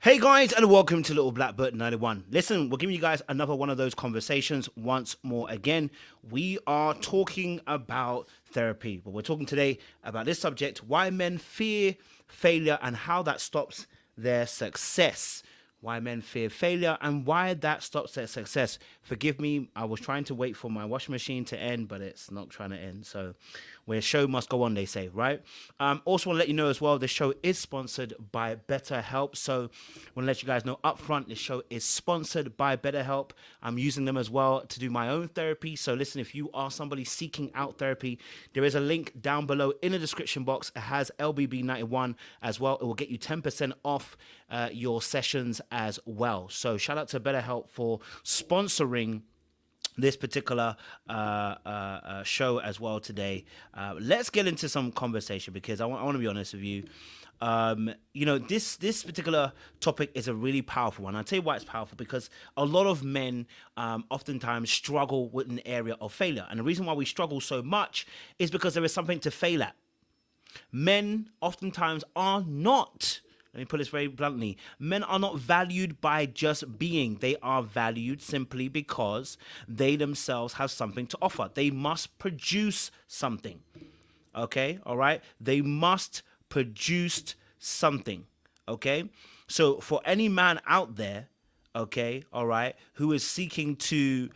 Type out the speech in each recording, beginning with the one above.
Hey guys, and welcome to Little Black Bird 91. Listen, we're giving you guys another one of those conversations once more again. We are talking about therapy, but we're talking today about this subject: why men fear failure and how that stops their success. Why men fear failure and why that stops their success. Forgive me, I was trying to wait for my washing machine to end, but it's not trying to end. So, where show must go on, they say, right? Also, want to let you know as well, the show is sponsored by BetterHelp. So, want to let you guys know up front, the show is sponsored by BetterHelp. I'm using them as well to do my own therapy. So, listen, if you are somebody seeking out therapy, there is a link down below in the description box. It has LBB91 as well. It will get you 10% off your sessions as well. So shout out to BetterHelp for sponsoring this particular show as well today. Let's get into some conversation because I want to be honest with you. This particular topic is a really powerful one. I'll tell you why it's powerful, because a lot of men oftentimes struggle with an area of failure. And the reason why we struggle so much is because there is something to fail at. Men oftentimes are not. Let me put this very bluntly. Men are not valued by just being. They are valued simply because they themselves have something to offer. They must produce something. Okay? All right? They must produce something. Okay? So for any man out there, okay, all right, who is seeking to,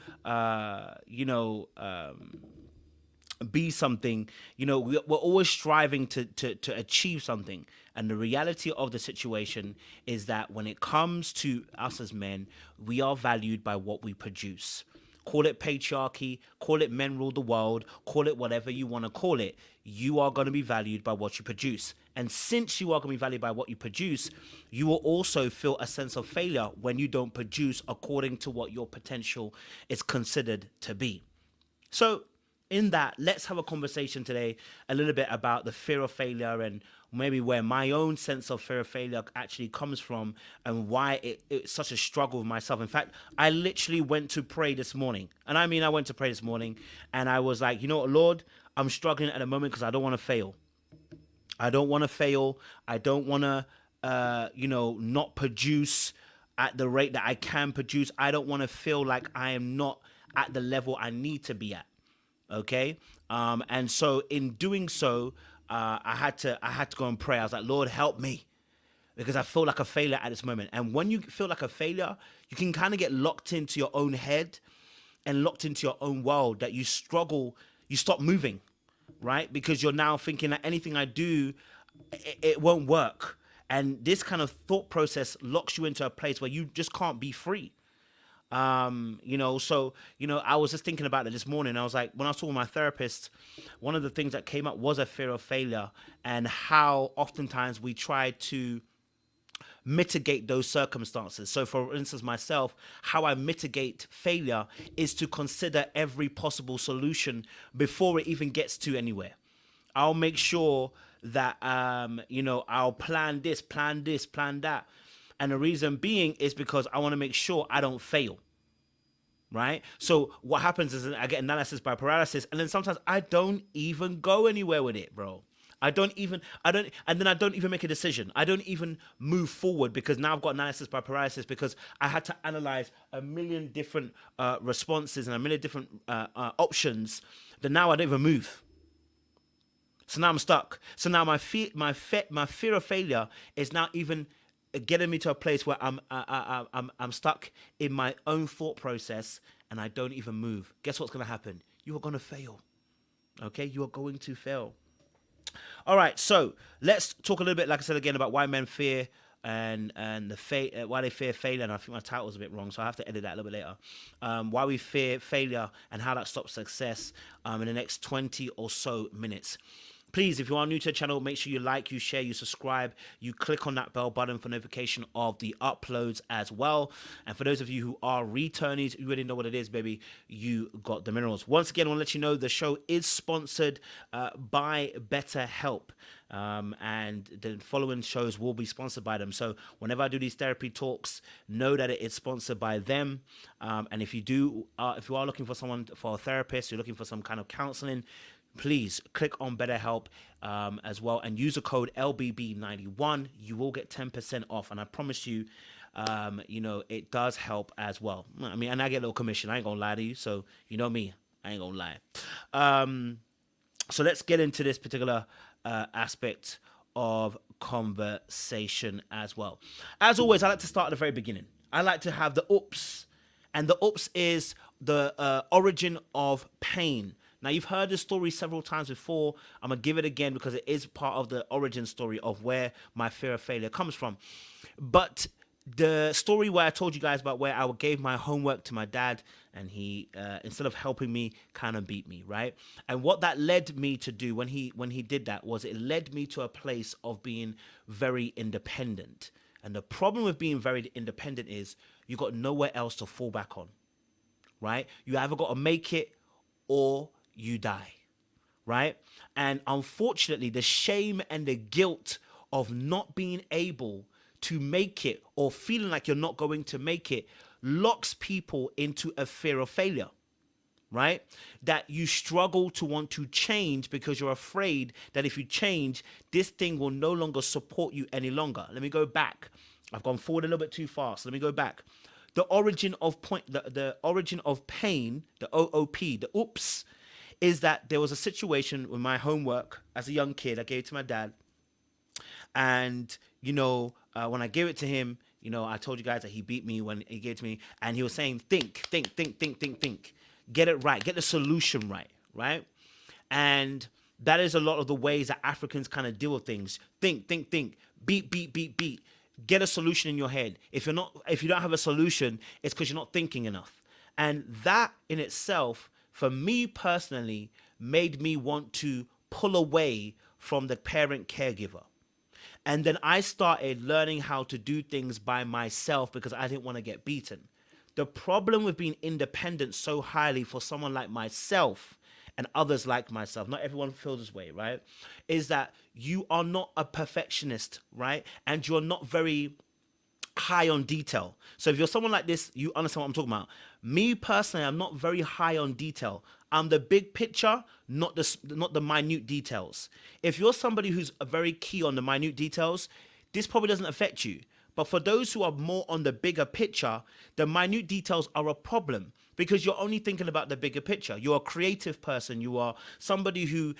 be something, we're always striving to achieve something. And the reality of the situation is that when it comes to us as men, we are valued by what we produce. Call it patriarchy, call it men rule the world, call it whatever you want to call it. You are going to be valued by what you produce. And since you are going to be valued by what you produce, you will also feel a sense of failure when you don't produce according to what your potential is considered to be. So, in that, let's have a conversation today a little bit about the fear of failure and maybe where my own sense of fear of failure actually comes from and why it's such a struggle with myself. In fact, I literally went to pray this morning. And I mean, I went to pray this morning and I was like, you know what, Lord, I'm struggling at the moment because I don't want to fail. I don't want to fail. I don't want to, not produce at the rate that I can produce. I don't want to feel like I am not at the level I need to be at. Okay. And so in doing so, I had to go and pray. I was like, Lord, help me, because I feel like a failure at this moment. And when you feel like a failure, you can kind of get locked into your own head and locked into your own world that you struggle. You stop moving, right? Because you're now thinking that anything I do, it won't work. And this kind of thought process locks you into a place where you just can't be free. I was just thinking about it this morning. I was like, when I was talking to my therapist, one of the things that came up was a fear of failure and how oftentimes we try to mitigate those circumstances. So for instance, myself, how I mitigate failure is to consider every possible solution before it even gets to anywhere. I'll make sure that, I'll plan this, plan that. And the reason being is because I want to make sure I don't fail, right? So what happens is I get analysis by paralysis, and then sometimes I don't even go anywhere with it, bro. And then I don't even make a decision. I don't even move forward because now I've got analysis by paralysis because I had to analyze a million different responses and a million different options that now I don't even move. So now I'm stuck. So now my fear of failure is now even getting me to a place where I'm stuck in my own thought process and I don't even move. Guess what's going to happen? You are going to fail. Okay? You are going to fail. All right. So let's talk a little bit, like I said again, about why men fear and why they fear failure. And I think my title's a bit wrong, so I have to edit that a little bit later. Why we fear failure and how that stops success in the next 20 or so minutes. Please, if you are new to the channel, make sure you like, you share, you subscribe, you click on that bell button for notification of the uploads as well. And for those of you who are returnees, you already know what it is, baby. You got the minerals. Once again, I want to let you know the show is sponsored by BetterHelp. And the following shows will be sponsored by them. So whenever I do these therapy talks, know that it is sponsored by them. And if you are looking for a therapist, you're looking for some kind of counseling, please click on BetterHelp as well and use the code LBB91. You will get 10% off, and I promise you, it does help as well. I mean, and I get a little commission. I ain't gonna lie to you, so you know me, I ain't gonna lie. So let's get into this particular aspect of conversation as well. As always, I like to start at the very beginning. I like to have the oops, and the oops is the origin of pain. Now, you've heard this story several times before. I'm going to give it again because it is part of the origin story of where my fear of failure comes from. But the story where I told you guys about where I gave my homework to my dad and he, instead of helping me, kind of beat me, right? And what that led me to do when he did that was it led me to a place of being very independent. And the problem with being very independent is you got nowhere else to fall back on, right? You either got to make it or you die, right? And unfortunately, the shame and the guilt of not being able to make it or feeling like you're not going to make it locks people into a fear of failure, right? That you struggle to want to change because you're afraid that if you change, this thing will no longer support you any longer. Let me go back. I've gone forward a little bit too fast. Let me go back. The origin of the origin of pain, the OOP, the oops, is that there was a situation with my homework as a young kid. I gave it to my dad. And, when I gave it to him, I told you guys that he beat me when he gave it to me. And he was saying, think. Get it right. Get the solution right, right? And that is a lot of the ways that Africans kind of deal with things. Think. Beat. Get a solution in your head. If you don't have a solution, it's because you're not thinking enough. And that in itself, for me personally, made me want to pull away from the parent caregiver. And then I started learning how to do things by myself because I didn't want to get beaten. The problem with being independent so highly for someone like myself and others like myself, not everyone feels this way, right? Is that you are not a perfectionist, right? And you're not very high on detail. So if you're someone like this, you understand what I'm talking about. Me personally, I'm not very high on detail. I'm the big picture, not the minute details. If you're somebody who's very key on the minute details, this probably doesn't affect you. But for those who are more on the bigger picture, the minute details are a problem because you're only thinking about the bigger picture. You're a creative person. You are somebody who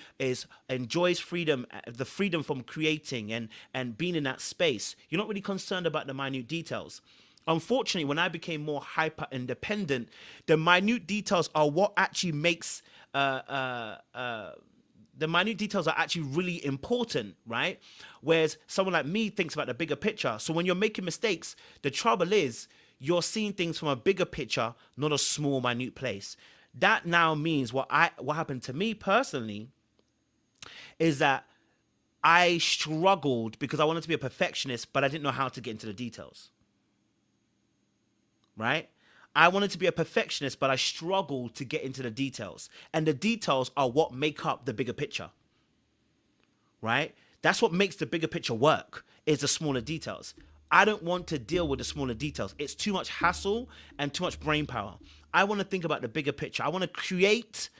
enjoys freedom, the freedom from creating and being in that space. You're not really concerned about the minute details. Unfortunately, when I became more hyper independent, the minute details are what actually makes the minute details are actually really important, right? Whereas someone like me thinks about the bigger picture. So when you're making mistakes, the trouble is you're seeing things from a bigger picture, not a small, minute place. That now means what happened to me personally is that I struggled because I wanted to be a perfectionist, but I didn't know how to get into the details, right? I wanted to be a perfectionist, but I struggled to get into the details. And the details are what make up the bigger picture, right? That's what makes the bigger picture work, is the smaller details. I don't want to deal with the smaller details. It's too much hassle and too much brain power. I want to think about the bigger picture. I want to create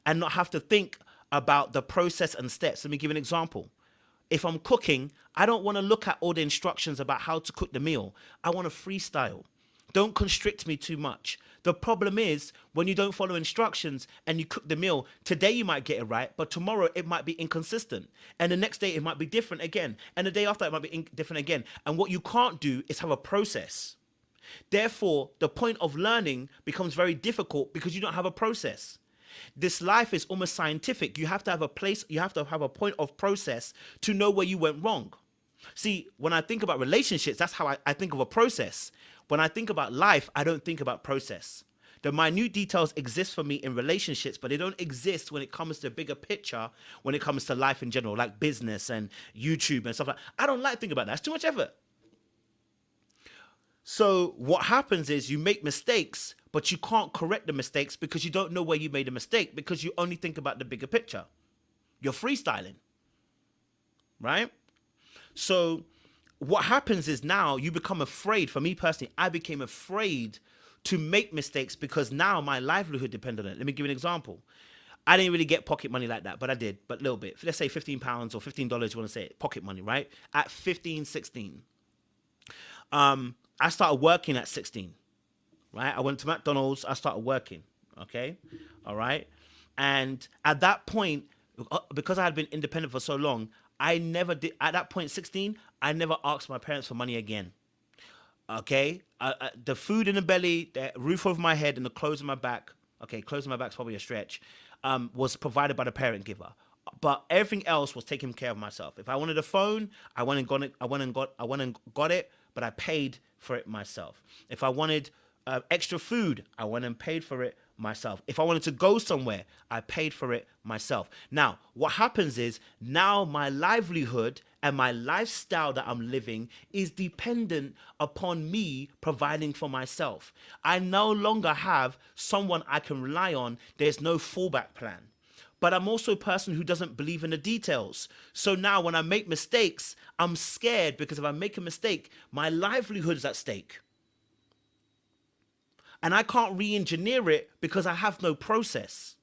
and not have to think about the process and steps. Let me give you an example. If I'm cooking, I don't want to look at all the instructions about how to cook the meal. I want to freestyle. Don't constrict me too much. The problem is when you don't follow instructions and you cook the meal, today you might get it right, but tomorrow it might be inconsistent. And the next day it might be different again. And the day after it might be different again. And what you can't do is have a process. Therefore, the point of learning becomes very difficult because you don't have a process. This life is almost scientific. You have to have a place, you have to have a point of process to know where you went wrong. See, when I think about relationships, that's how I think of a process. When I think about life, I don't think about process. The minute details exist for me in relationships, but they don't exist when it comes to the bigger picture, when it comes to life in general, like business and YouTube and stuff like that. I don't like thinking about that. It's too much effort. So what happens is you make mistakes, but you can't correct the mistakes because you don't know where you made a mistake because you only think about the bigger picture. You're freestyling, right? So what happens is now you become afraid. For me personally, I became afraid to make mistakes because now my livelihood depended on it. Let me give you an example. I didn't really get pocket money like that, but I did, but a little bit. Let's say £15 or $15, you want to say it, pocket money, right? At 15, 16. I started working at 16, right? I went to McDonald's, I started working, okay? All right? And at that point, because I had been independent for so long, I never did, at that point, 16, I never asked my parents for money again. Okay? The food in the belly, the roof over my head, and the clothes on my back, okay, clothes on my back's probably a stretch, was provided by the parent giver. But everything else was taking care of myself. If I wanted a phone, I went and got it. I went and got it, but I paid for it myself. If I wanted extra food, I went and paid for it myself. If I wanted to go somewhere, I paid for it myself. Now, what happens is now my livelihood and my lifestyle that I'm living is dependent upon me providing for myself. I no longer have someone I can rely on. There's no fallback plan. But I'm also a person who doesn't believe in the details. So now when I make mistakes, I'm scared because if I make a mistake, my livelihood is at stake. And I can't re-engineer it because I have no process.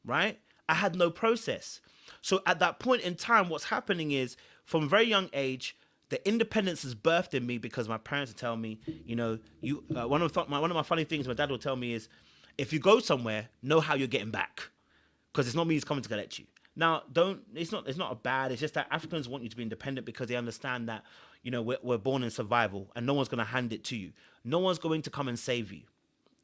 Right? I had no process. So at that point in time, what's happening is from a very young age, the independence is birthed in me because my parents would tell me, you know, one of my funny things my dad will tell me is, if you go somewhere, know how you're getting back, because it's not me who's coming to collect you. Now, it's not a bad. It's just that Africans want you to be independent because they understand that, you know, we're born in survival and no one's going to hand it to you. No one's going to come and save you.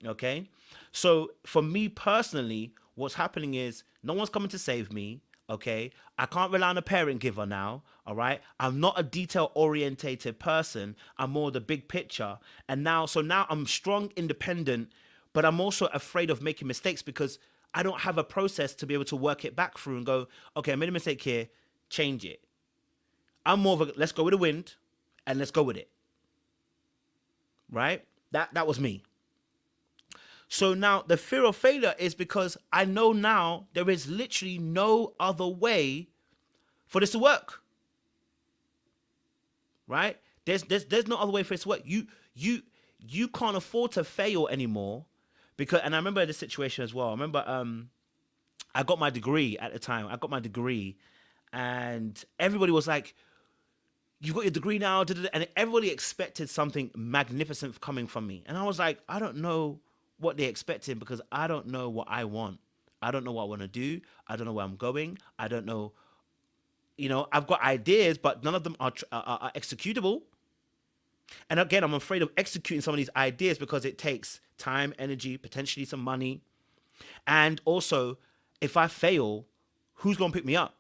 Okay, so for me personally, what's happening is no one's coming to save me. Okay, I can't rely on a parent giver now. All right, I'm not a detail orientated person. I'm more the big picture. And now I'm strong, independent. But I'm also afraid of making mistakes because I don't have a process to be able to work it back through and go, okay, I made a mistake here, change it. I'm more of a, let's go with the wind and let's go with it. Right? That was me. So now the fear of failure is because I know now there is literally no other way for this to work. Right? There's no other way for this to work. You can't afford to fail anymore. Because, and I remember this situation as well. I remember I got my degree at the time. I got my degree and everybody was like, you've got your degree now. And everybody expected something magnificent coming from me. And I was like, I don't know what they expected because I don't know what I want. I don't know what I want to do. I don't know where I'm going. I don't know. You know, I've got ideas, but none of them are executable. And again, I'm afraid of executing some of these ideas because it takes time, energy, potentially some money. And also, if I fail, who's going to pick me up?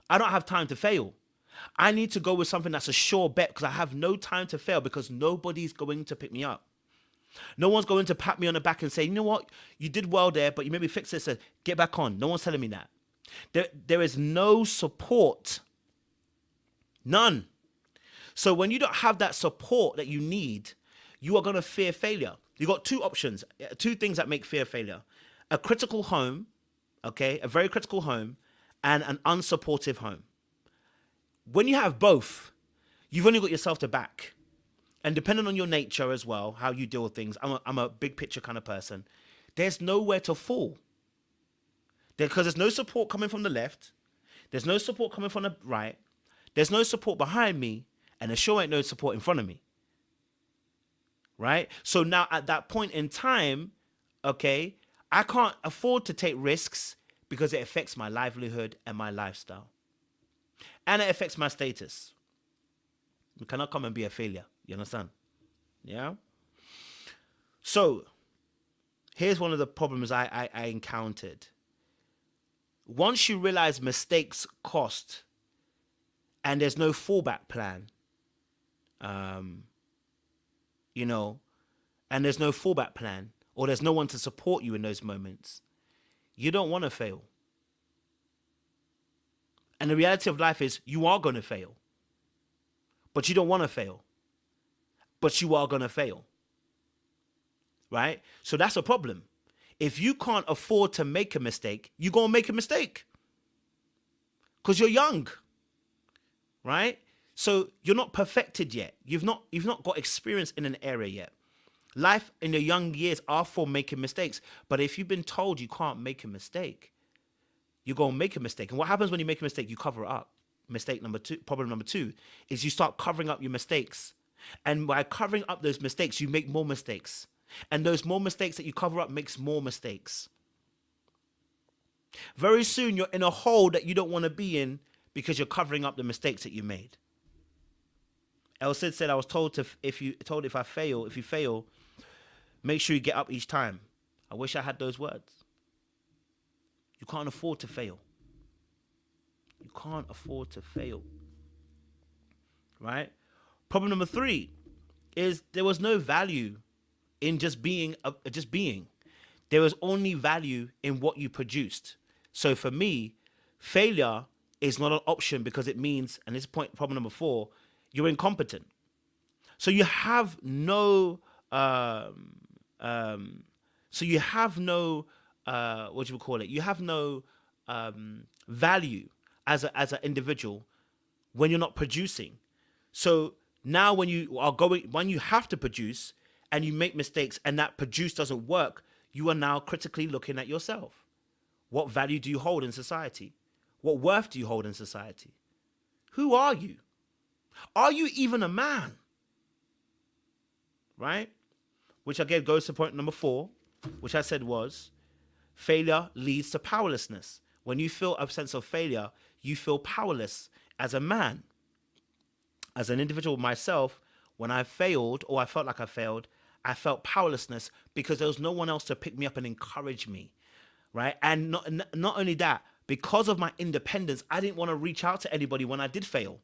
I don't have time to fail. I need to go with something that's a sure bet because I have no time to fail because nobody's going to pick me up. No one's going to pat me on the back and say, you know what, you did well there, but you maybe fix this, get back on. No one's telling me that. There is no support. None. So when you don't have that support that you need, you are going to fear failure. You got two options, two things that make fear failure. A critical home, okay, a very critical home, and an unsupportive home. When you have both, you've only got yourself to back. And depending on your nature as well, how you deal with things, I'm a big picture kind of person, there's nowhere to fall. Because there's no support coming from the left, there's no support coming from the right, there's no support behind me, and there sure ain't no support in front of me. Right? So now at that point in time, okay, I can't afford to take risks because it affects my livelihood and my lifestyle. And it affects my status. You cannot come and be a failure. You understand? Yeah? So, here's one of the problems I encountered. Once you realize mistakes cost and there's no fallback plan, you know, and there's no fallback plan, or there's no one to support you in those moments, you don't want to fail. And the reality of life is you are going to fail. But you don't want to fail. But you are going to fail. Right? So that's a problem. If you can't afford to make a mistake, you're going to make a mistake. Because you're young. Right? So you're not perfected yet. You've not got experience in an area yet. Life in your young years are for making mistakes. But if you've been told you can't make a mistake, you're going to make a mistake. And what happens when you make a mistake? You cover it up. Mistake number two, problem number two, is you start covering up your mistakes. And by covering up those mistakes, you make more mistakes. And those more mistakes that you cover up makes more mistakes. Very soon, you're in a hole that you don't want to be in because you're covering up the mistakes that you made. El Cid said, I was told if you fail, make sure you get up each time. I wish I had those words. You can't afford to fail. You can't afford to fail. Right? Problem number 3 is there was no value in just being. There was only value in what you produced. So for me, failure is not an option because it means, and this is problem number 4, you're incompetent. So you have no what do you call it? You have no value as an individual when you're not producing. So now when you have to produce and you make mistakes and that produce doesn't work, you are now critically looking at yourself. What value do you hold in society? What worth do you hold in society? Who are you? Are you even a man? Right? Which again goes to point number 4, which I said was failure leads to powerlessness. When you feel a sense of failure, you feel powerless as a man. As an individual myself, when I failed or I felt like I failed, I felt powerlessness because there was no one else to pick me up and encourage me. Right? And not only that, because of my independence, I didn't want to reach out to anybody when I did fail.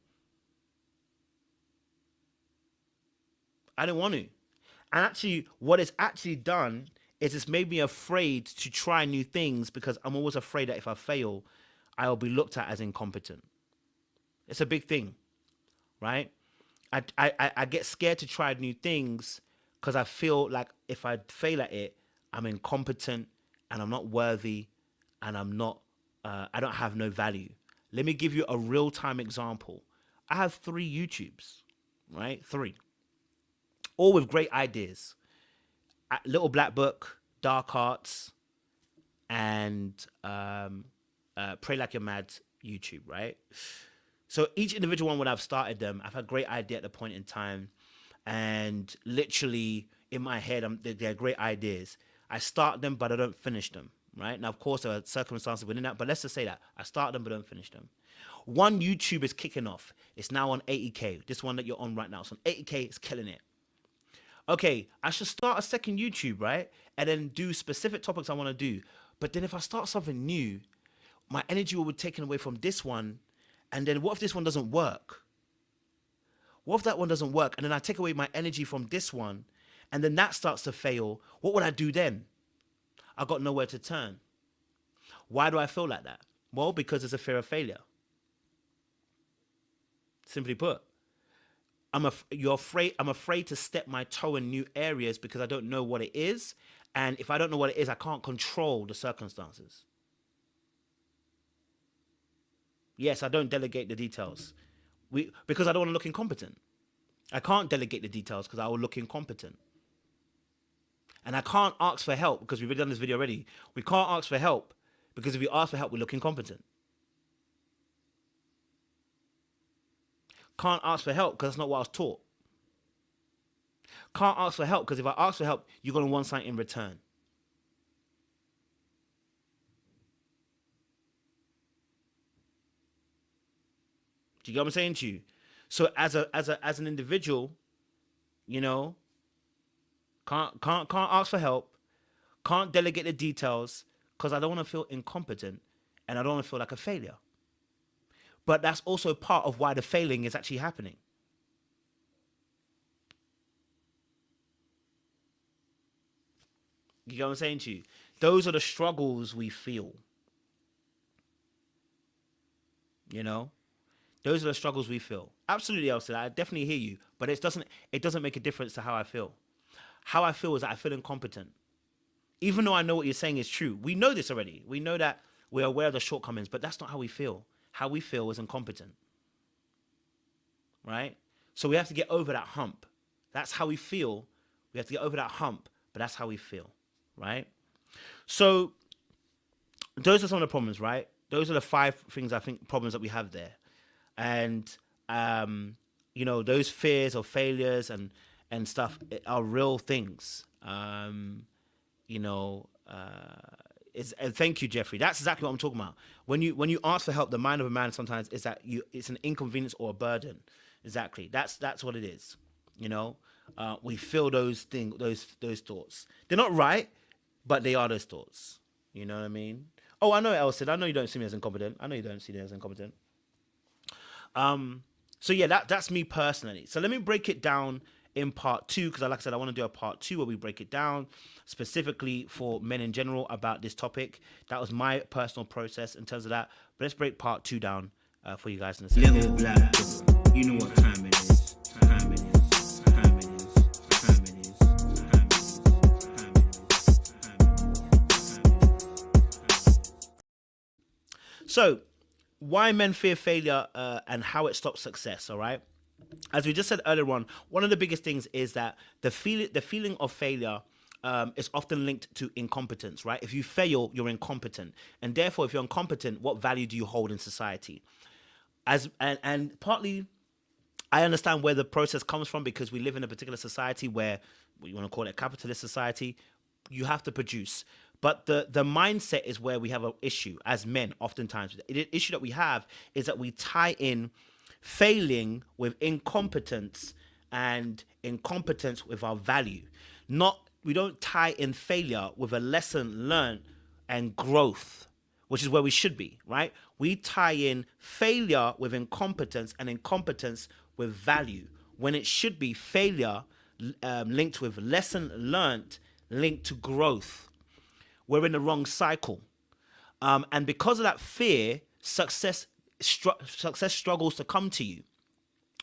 I didn't want to. And actually, what it's actually done is it's made me afraid to try new things because I'm always afraid that if I fail, I will be looked at as incompetent. It's a big thing, right? I get scared to try new things because I feel like if I fail at it, I'm incompetent and I'm not worthy and I don't have no value. Let me give you a real-time example. I have 3 YouTubes, right? 3. All with great ideas. Little Black Book, DarkArts, and Pray Like You're Mad YouTube, right? So each individual one, when I've started them, I've had a great idea at the point in time. And literally in my head, they're great ideas. I start them, but I don't finish them, right? Now, of course, there are circumstances within that, but let's just say that. I start them, but don't finish them. One YouTube is kicking off. It's now on 80K. This one that you're on right now. It's on 80K. It's killing it. Okay, I should start a second YouTube, right? And then do specific topics I want to do. But then if I start something new, my energy will be taken away from this one. And then what if this one doesn't work? What if that one doesn't work? And then I take away my energy from this one. And then that starts to fail. What would I do then? I got nowhere to turn. Why do I feel like that? Well, because there's a fear of failure. Simply put. I'm afraid to step my toe in new areas because I don't know what it is. And if I don't know what it is, I can't control the circumstances. Yes, I don't delegate the details. Because I don't want to look incompetent. I can't delegate the details because I will look incompetent. And I can't ask for help because we've done this video already. We can't ask for help because if we ask for help, we look incompetent. Can't ask for help because that's not what I was taught. Can't ask for help because if I ask for help, you're going to want something in return. Do you get what I'm saying to you? So as an individual, you know, can't ask for help, can't delegate the details because I don't want to feel incompetent and I don't want to feel like a failure. But that's also part of why the failing is actually happening. You know what I'm saying to you? Those are the struggles we feel. You know? Those are the struggles we feel. Absolutely, Elsa. I definitely hear you. But it doesn't make a difference to how I feel. How I feel is that I feel incompetent. Even though I know what you're saying is true. We know this already. We know that we're aware of the shortcomings, but that's not how we feel. How we feel is incompetent. Right? So we have to get over that hump. That's how we feel. We have to get over that hump, but that's how we feel, right? So those are some of the problems, right? Those are the 5 things I think problems that we have there. And those fears of failures and stuff are real things. And thank you, Jeffrey. That's exactly what I'm talking about. When you ask for help, the mind of a man sometimes is that it's an inconvenience or a burden. Exactly. That's what it is. We feel those thoughts. They're not right, but they are those thoughts. You know what I mean? Oh, I know, Elson. I know you don't see me as incompetent. I know you don't see me as incompetent. So yeah, that's me personally. So let me break it down in part 2, because like I said, I want to do a part 2 where we break it down specifically for men in general about this topic. That was my personal process in terms of that. But let's break part 2 down for you guys in a second. Little black, you know what time it is. Time it is. Time it is. Time it is. Time it is. So, why men fear failure and how it stops success, all right? As we just said earlier on, one of the biggest things is that the feeling of failure is often linked to incompetence, right? If you fail, you're incompetent. And therefore, if you're incompetent, what value do you hold in society? And partly, I understand where the process comes from, because we live in a particular society where, you want to call it a capitalist society, you have to produce. But the mindset is where we have an issue as men oftentimes. The issue that we have is that we tie in failing with incompetence and incompetence with our value. We don't tie in failure with a lesson learned and growth, which is where we should be, right? We tie in failure with incompetence and incompetence with value, when it should be failure linked with lesson learned, linked to growth. We're in the wrong cycle. And because of that fear, success struggles to come to you,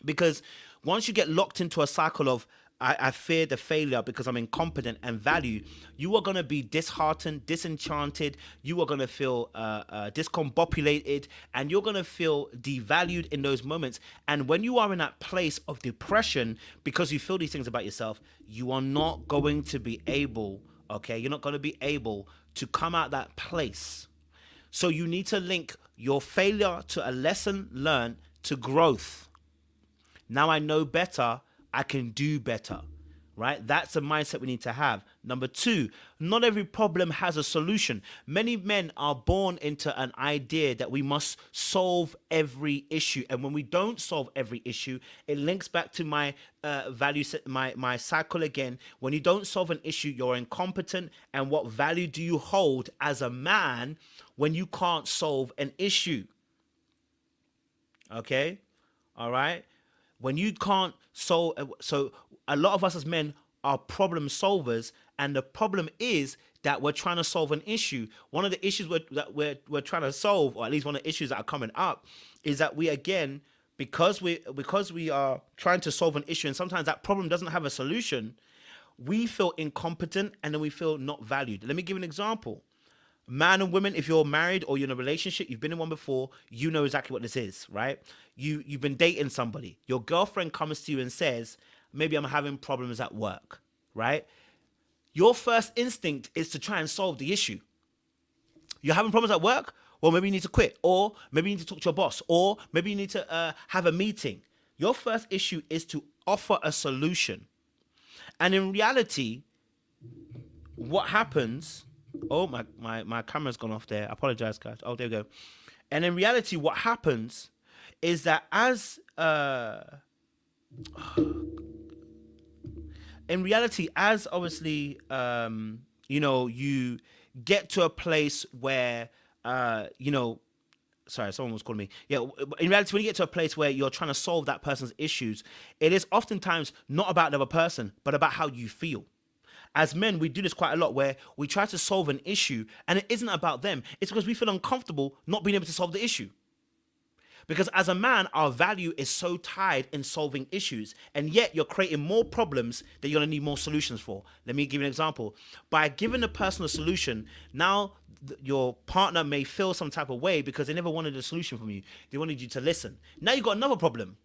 because once you get locked into a cycle of I fear the failure because I'm incompetent and value, you are going to be disheartened, disenchanted, you are going to feel discombobulated, and you're going to feel devalued in those moments. And when you are in that place of depression because you feel these things about yourself, you are not going to be able, you're not going to be able to come out that place. So you need to link your failure to a lesson learned to growth. Now I know better, I can do better, right? That's a mindset we need to have. Number 2, not every problem has a solution. Many men are born into an idea that we must solve every issue. And when we don't solve every issue, it links back to my value set, my cycle again. When you don't solve an issue, you're incompetent. And what value do you hold as a man when you can't solve an issue? Okay? All right? When you can't solve, so a lot of us as men are problem solvers, and the problem is that we're trying to solve an issue. One of the issues that we're trying to solve, or at least one of the issues that are coming up, is that we, again, because we are trying to solve an issue, and sometimes that problem doesn't have a solution, we feel incompetent, and then we feel not valued. Let me give an example. Man and women, if you're married or you're in a relationship, you've been in one before, you know exactly what this is, right? You've been dating somebody. Your girlfriend comes to you and says, maybe I'm having problems at work, right? Your first instinct is to try and solve the issue. You're having problems at work? Well, maybe you need to quit, or maybe you need to talk to your boss, or maybe you need to have a meeting. Your first issue is to offer a solution. And in reality, what happens... Oh, my camera's gone off there. I apologize, guys. Oh, there we go. And in reality, what happens is that as obviously, you get to a place where, sorry, someone was calling me. Yeah, in reality, when you get to a place where you're trying to solve that person's issues, it is oftentimes not about the other person, but about how you feel. As men, we do this quite a lot, where we try to solve an issue and it isn't about them. It's because we feel uncomfortable not being able to solve the issue. Because as a man, our value is so tied in solving issues, and yet you're creating more problems that you're going to need more solutions for. Let me give you an example. By giving the person a solution, now your partner may feel some type of way because they never wanted a solution from you. They wanted you to listen. Now you've got another problem.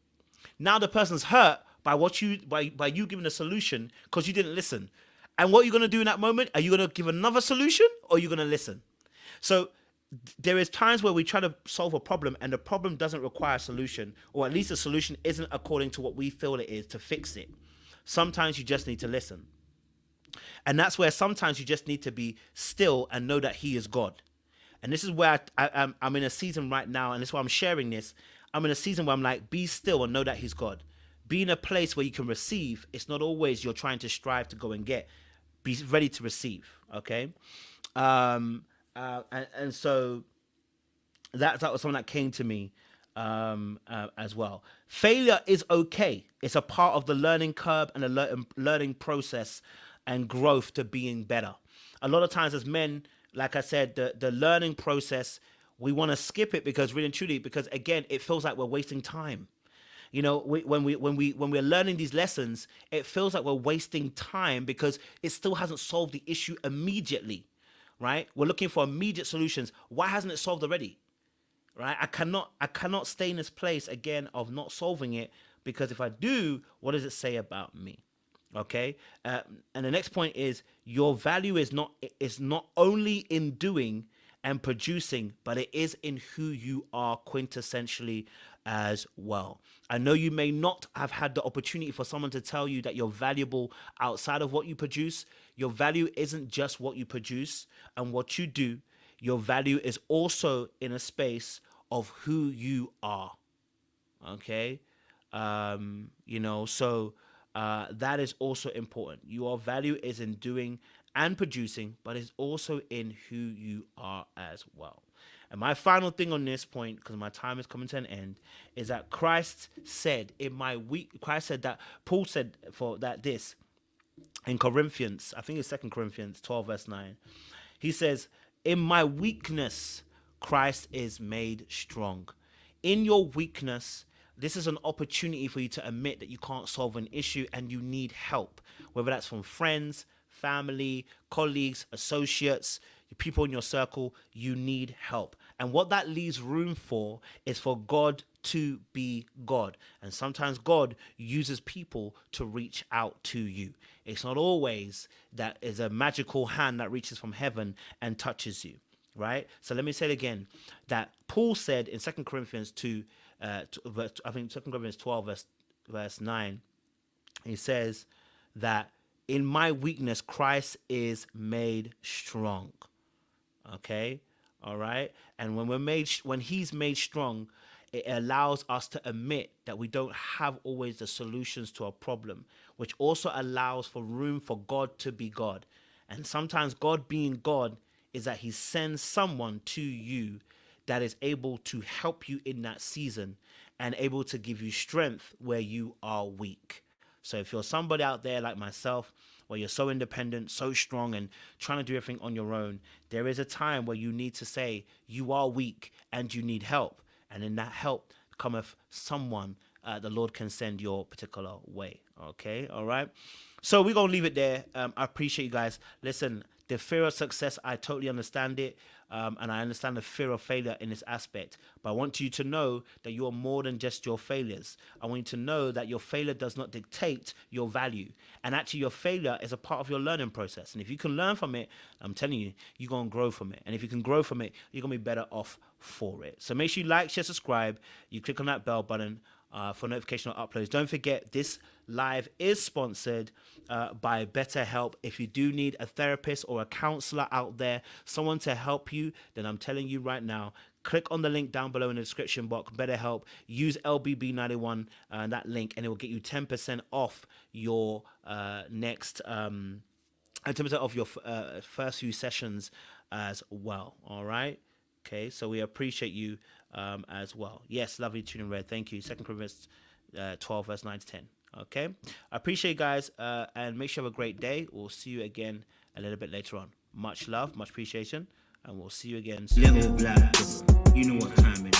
Now the person's hurt by you giving a solution because you didn't listen. And what are you going to do in that moment? Are you going to give another solution or are you going to listen? So there is times where we try to solve a problem and the problem doesn't require a solution, or at least the solution isn't according to what we feel it is to fix it. Sometimes you just need to listen. And that's where sometimes you just need to be still and know that he is God. And this is where I'm in a season right now, and this is why I'm sharing this. I'm in a season where I'm like, be still and know that he's God. Be in a place where you can receive. It's not always you're trying to strive to go and get. Be ready to receive, okay? And so that was something that came to me as well. Failure is okay. It's a part of the learning curve and the learning process and growth to being better. A lot of times as men, like I said, the learning process, we want to skip it because really and truly, because again, it feels like we're wasting time. You know, when we're learning these lessons, it feels like we're wasting time because it still hasn't solved the issue immediately, right? We're looking for immediate solutions. Why hasn't it solved already? Right? I cannot stay in this place again of not solving it, because if I do, what does it say about me? Okay. And the next point is your value is not only in doing and producing, but it is in who you are quintessentially as well. I know you may not have had the opportunity for someone to tell you that you're valuable outside of what you produce. Your value isn't just what you produce and what you do. Your value is also in a space of who you are. Okay. So that is also important. Your value is in doing and producing, but it's also in who you are as well. And my final thing on this point, because my time is coming to an end, is that Christ said that Paul said this in Corinthians, I think it's 2 Corinthians 12 verse 9. He says, in my weakness, Christ is made strong. In your weakness, this is an opportunity for you to admit that you can't solve an issue and you need help, whether that's from friends, family, colleagues, associates, people in your circle. You need help. And what that leaves room for is for God to be God. And sometimes God uses people to reach out to you. It's not always that is a magical hand that reaches from heaven and touches you, right? So let me say it again, that Paul said in 2 Corinthians 2, I think 2 Corinthians 12 verse 9, he says that in my weakness, Christ is made strong. Okay. All right. And when he's made strong, it allows us to admit that we don't have always the solutions to a problem, which also allows for room for God to be God. And sometimes God being God is that he sends someone to you that is able to help you in that season and able to give you strength where you are weak. So if you're somebody out there like myself, where you're so independent, so strong, and trying to do everything on your own, there is a time where you need to say you are weak and you need help. And in that help cometh someone the Lord can send your particular way. Okay, all right? So we're going to leave it there. I appreciate you guys. Listen, the fear of success, I totally understand it. And I understand the fear of failure in this aspect. But I want you to know that you are more than just your failures. I want you to know that your failure does not dictate your value. And actually, your failure is a part of your learning process. And if you can learn from it, I'm telling you, you're going to grow from it. And if you can grow from it, you're going to be better off for it. So make sure you like, share, subscribe. You click on that bell button for notification of uploads. Don't forget, this live is sponsored by BetterHelp. If you do need a therapist or a counselor out there, someone to help you, then I'm telling you right now, click on the link down below in the description box, BetterHelp. Use LBB91, that link, and it will get you 10% off your next 10% off your first few sessions as well. All right. Okay, so we appreciate you as well. Yes, lovely tuning red. Thank you. 2 Corinthians 12 verse 9 to 10. Okay, I appreciate you guys, and make sure you have a great day. We'll see you again a little bit later on. Much love, much appreciation, and we'll see you again soon. Little black, you know what time it is.